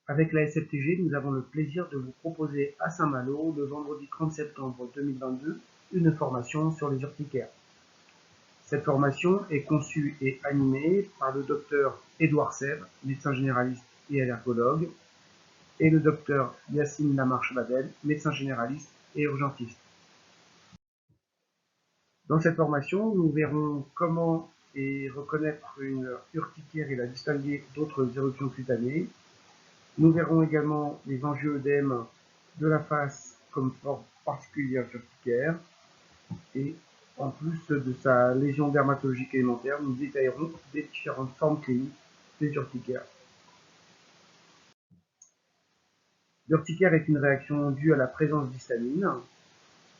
Avec la SFTG, nous avons le plaisir de vous proposer à Saint-Malo, le vendredi 30 septembre 2022, une formation sur les urticaires. Cette formation est conçue et animée par le docteur Édouard Sèvres, médecin généraliste et allergologue, et le docteur Yacine Lamarche-Badel, médecin généraliste et urgentiste. Dans cette formation, nous verrons comment reconnaître une urticaire et la distinguer d'autres éruptions cutanées. Nous verrons également les angioœdèmes de la face comme forme particulière urticaire. Et en plus de sa lésion dermatologique élémentaire, nous détaillerons les différentes formes cliniques des urticaires. L'urticaire est une réaction due à la présence d'histamine.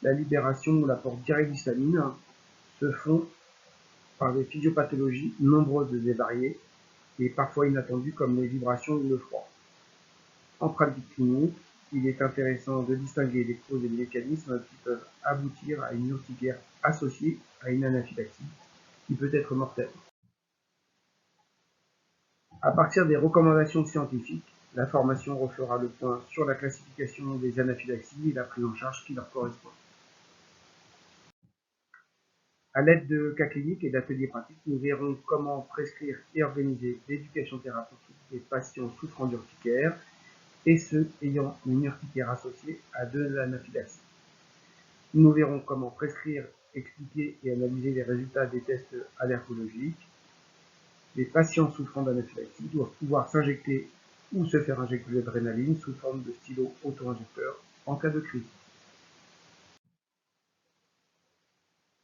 La libération ou l'apport direct d'histamine se font par des physiopathologies nombreuses et variées, et parfois inattendues comme les vibrations ou le froid. En pratique clinique, il est intéressant de distinguer les causes et les mécanismes qui peuvent aboutir à une urticaire associée à une anaphylaxie, qui peut être mortelle. À partir des recommandations scientifiques, la formation refera le point sur la classification des anaphylaxies et la prise en charge qui leur correspond. À l'aide de cas cliniques et d'ateliers pratiques, nous verrons comment prescrire et organiser l'éducation thérapeutique des patients souffrant d'urticaire et ceux ayant une urticaire associée à de l'anaphylaxie. Nous verrons comment prescrire, expliquer et analyser les résultats des tests allergologiques. Les patients souffrant d'anaphylaxie doivent pouvoir s'injecter ou se faire injecter de l'adrénaline sous forme de stylo auto-injecteur en cas de crise.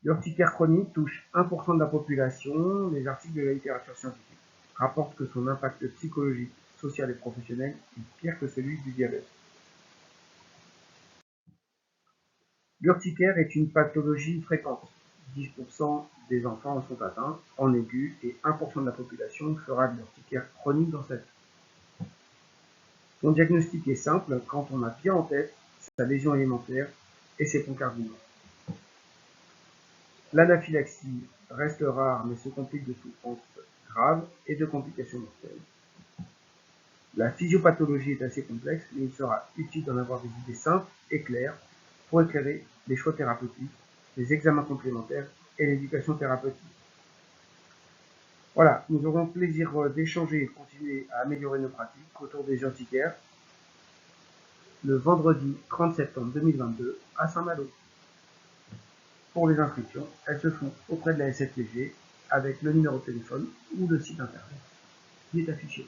L'urticaire chronique touche 1% de la population. Les articles de la littérature scientifique rapportent que son impact psychologique, social et professionnel est pire que celui du diabète. L'urticaire est une pathologie fréquente. 10% des enfants en sont atteints en aigu et 1% de la population fera de l'urticaire chronique dans sa vie. Son diagnostic est simple quand on a bien en tête sa lésion élémentaire et ses points cardinaux. L'anaphylaxie reste rare mais se complique de souffrances graves et de complications mortelles. La physiopathologie est assez complexe, mais il sera utile d'en avoir des idées simples et claires pour éclairer les choix thérapeutiques, les examens complémentaires et l'éducation thérapeutique. Voilà, nous aurons le plaisir d'échanger et de continuer à améliorer nos pratiques autour des urticaires le vendredi 30 septembre 2022 à Saint-Malo. Pour les inscriptions, elles se font auprès de la SFTG avec le numéro de téléphone ou le site internet qui est affiché.